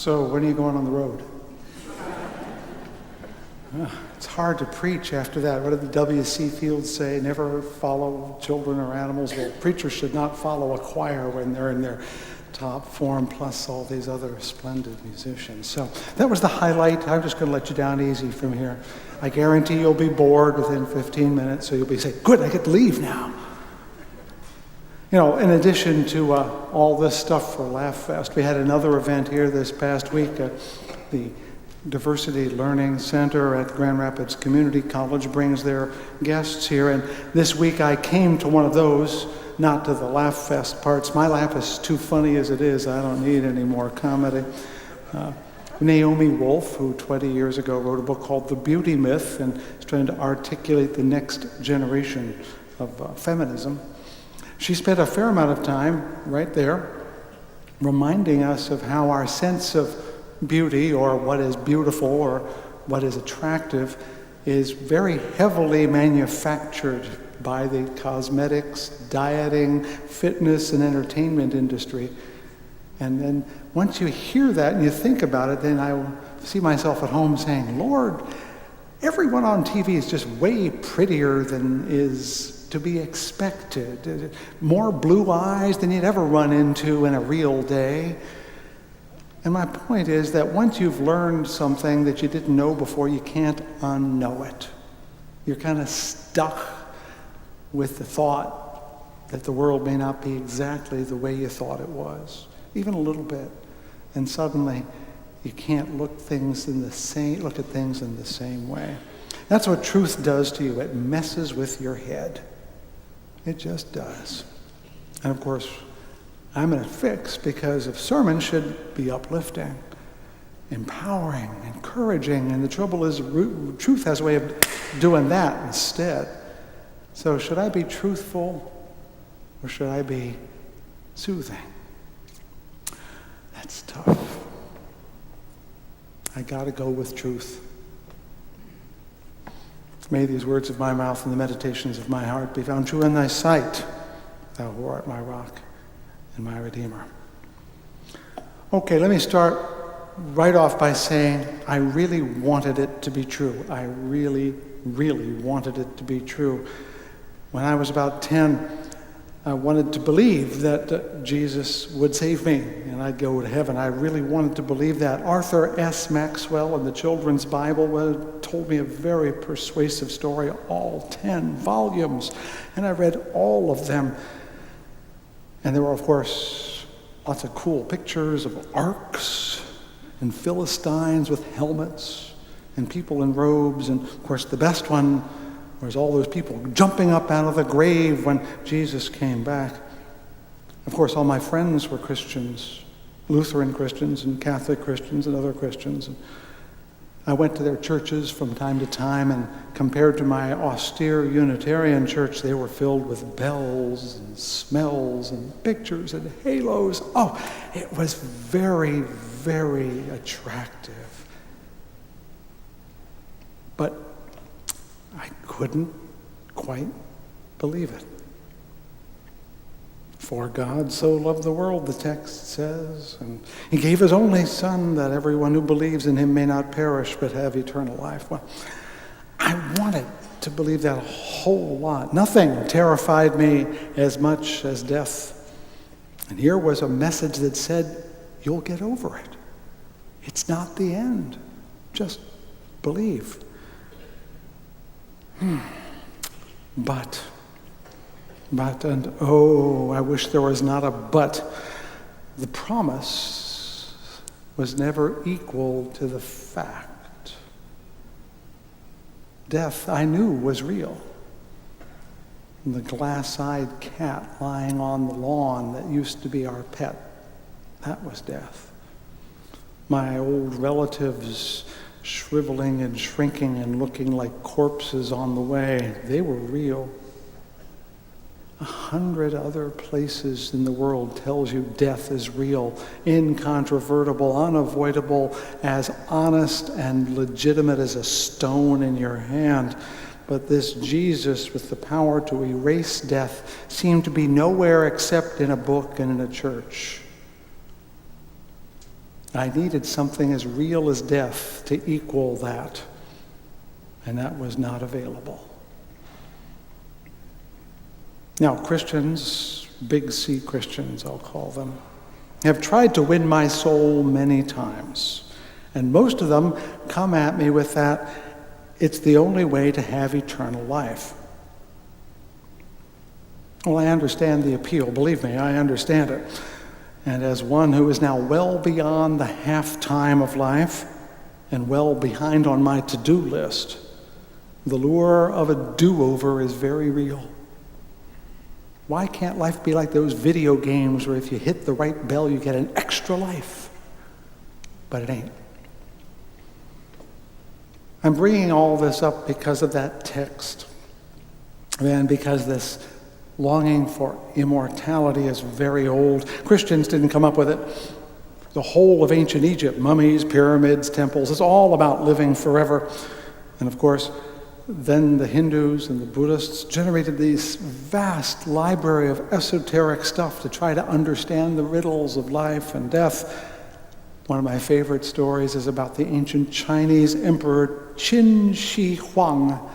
So when are you going on the road? It's hard to preach after that. What did the W.C. Fields say? Never follow children or animals. Well, preachers should not follow a choir when they're in their top form, plus all these other splendid musicians. So that was the highlight. I'm just going to let you down easy from here. I guarantee you'll be bored within 15 minutes, so you'll be saying, good, I get to leave now. You know, in addition to all this stuff for Laugh Fest, we had another event here this past week. The Diversity Learning Center at Grand Rapids Community College brings their guests here, and this week I came to one of those, not to the Laugh Fest parts. My laugh is too funny as it is. I don't need any more comedy. Naomi Wolf, who 20 years ago wrote a book called The Beauty Myth and is trying to articulate the next generation of feminism, she spent a fair amount of time right there reminding us of how our sense of beauty, or what is beautiful or what is attractive, is very heavily manufactured by the cosmetics, dieting, fitness, and entertainment industry. And then once you hear that and you think about it, then I see myself at home saying, Lord, everyone on TV is just way prettier than is to be expected. More blue eyes than you'd ever run into in a real day. And my point is that once you've learned something that you didn't know before, you can't unknow it. You're kind of stuck with the thought that the world may not be exactly the way you thought it was, even a little bit. And suddenly, you can't look at things in the same way. That's what truth does to you. It messes with your head. It just does. And of course, I'm in a fix because a sermon should be uplifting, empowering, encouraging, and the trouble is truth has a way of doing that instead. So should I be truthful or should I be soothing? That's tough. I gotta go with truth. May these words of my mouth and the meditations of my heart be found true in thy sight, thou who art my rock and my Redeemer. Okay, let me start right off by saying I really wanted it to be true. I really, really wanted it to be true. When I was about 10, I wanted to believe that Jesus would save me and I'd go to heaven. I really wanted to believe that. Arthur S. Maxwell in the Children's Bible told me a very persuasive story, all 10 volumes, and I read all of them. And there were, of course, lots of cool pictures of arks and Philistines with helmets and people in robes. And, of course, the best one was all those people jumping up out of the grave when Jesus came back. Of course, all my friends were Christians, Lutheran Christians and Catholic Christians and other Christians. And I went to their churches from time to time, and compared to my austere Unitarian church, they were filled with bells and smells and pictures and halos. Oh, it was very, very attractive. But I couldn't quite believe it. For God so loved the world, the text says, and he gave his only Son that everyone who believes in him may not perish but have eternal life. Well, I wanted to believe that a whole lot. Nothing terrified me as much as death. And here was a message that said, you'll get over it. It's not the end. Just believe. But, and oh, I wish there was not a but. The promise was never equal to the fact. Death, I knew, was real. And the glass-eyed cat lying on the lawn that used to be our pet, that was death. My old relatives shriveling and shrinking and looking like corpses on the way, they were real. 100 other places in the world tells you death is real, incontrovertible, unavoidable, as honest and legitimate as a stone in your hand. But this Jesus with the power to erase death seemed to be nowhere except in a book and in a church. I needed something as real as death to equal that, and that was not available. Now, Christians, big C Christians, I'll call them, have tried to win my soul many times, and most of them come at me with that, it's the only way to have eternal life. Well, I understand the appeal. Believe me, I understand it. And as one who is now well beyond the half-time of life and well behind on my to-do list, the lure of a do-over is very real. Why can't life be like those video games where if you hit the right bell, you get an extra life? But it ain't. I'm bringing all this up because of that text, and because this longing for immortality is very old. Christians didn't come up with it. The whole of ancient Egypt, mummies, pyramids, temples, it's all about living forever. And of course, then the Hindus and the Buddhists generated this vast library of esoteric stuff to try to understand the riddles of life and death. One of my favorite stories is about the ancient Chinese emperor Qin Shi Huang.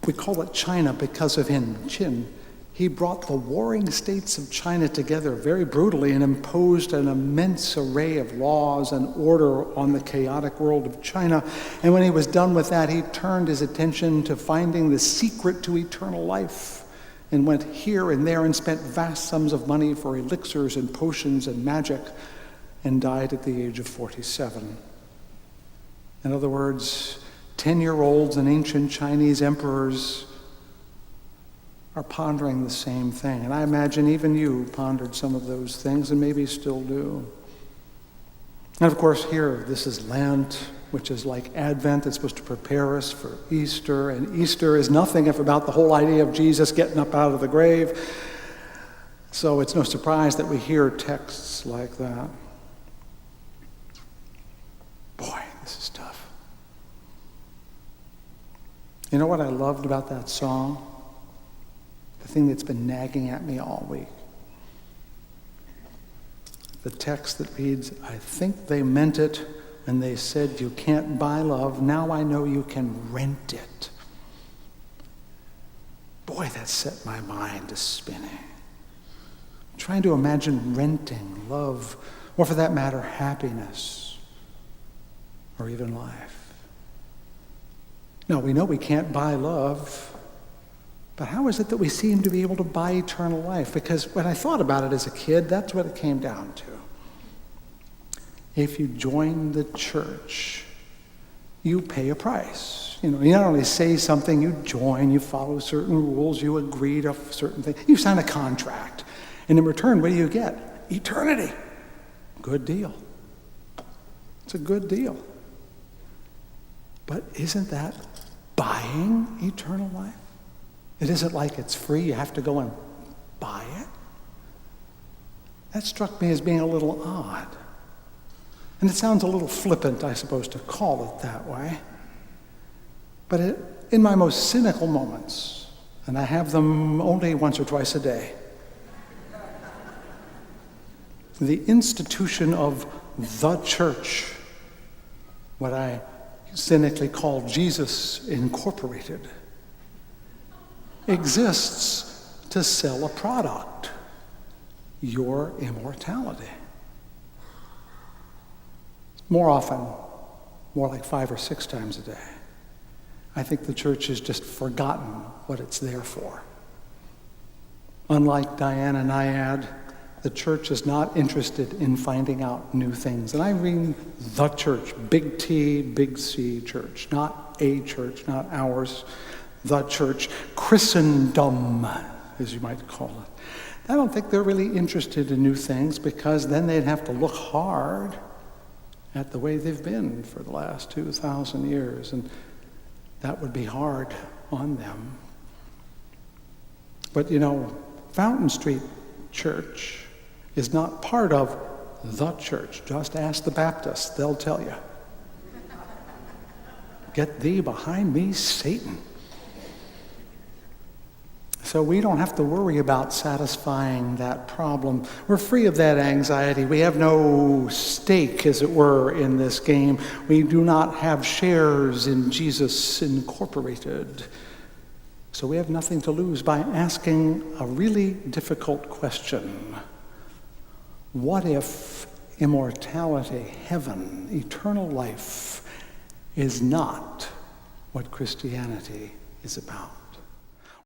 We call it China because of him, Qin. He brought the warring states of China together very brutally and imposed an immense array of laws and order on the chaotic world of China. And when he was done with that, he turned his attention to finding the secret to eternal life and went here and there and spent vast sums of money for elixirs and potions and magic and died at the age of 47. In other words, 10-year-olds and ancient Chinese emperors are pondering the same thing. And I imagine even you pondered some of those things and maybe still do. And of course here, this is Lent, which is like Advent. It's supposed to prepare us for Easter. And Easter is nothing if about the whole idea of Jesus getting up out of the grave. So it's no surprise that we hear texts like that. Boy, this is tough. You know what I loved about that song? The thing that's been nagging at me all week. The text that reads, I think they meant it when they said you can't buy love. Now I know you can rent it. Boy, that set my mind to spinning. I'm trying to imagine renting love, or for that matter, happiness, or even life. Now, we know we can't buy love. But how is it that we seem to be able to buy eternal life? Because when I thought about it as a kid, that's what it came down to. If you join the church, you pay a price. You not only say something, you join, you follow certain rules, you agree to certain things, you sign a contract. And in return, what do you get? Eternity. Good deal. It's a good deal. But isn't that buying eternal life? It isn't like it's free, you have to go and buy it. That struck me as being a little odd. And it sounds a little flippant, I suppose, to call it that way. But in my most cynical moments, and I have them only once or twice a day, the institution of the church, what I cynically call Jesus Incorporated, exists to sell a product, your immortality. More often, more like 5 or 6 times a day, I think the church has just forgotten what it's there for. Unlike Diana Nyad, the church is not interested in finding out new things. And I mean the church, big T, big C church, not a church, not ours. The church, Christendom, as you might call it. I don't think they're really interested in new things because then they'd have to look hard at the way they've been for the last 2,000 years, and that would be hard on them. But Fountain Street Church is not part of the church. Just ask the Baptists, they'll tell you. Get thee behind me, Satan. So we don't have to worry about satisfying that problem. We're free of that anxiety. We have no stake, as it were, in this game. We do not have shares in Jesus Incorporated. So we have nothing to lose by asking a really difficult question. What if immortality, heaven, eternal life is not what Christianity is about?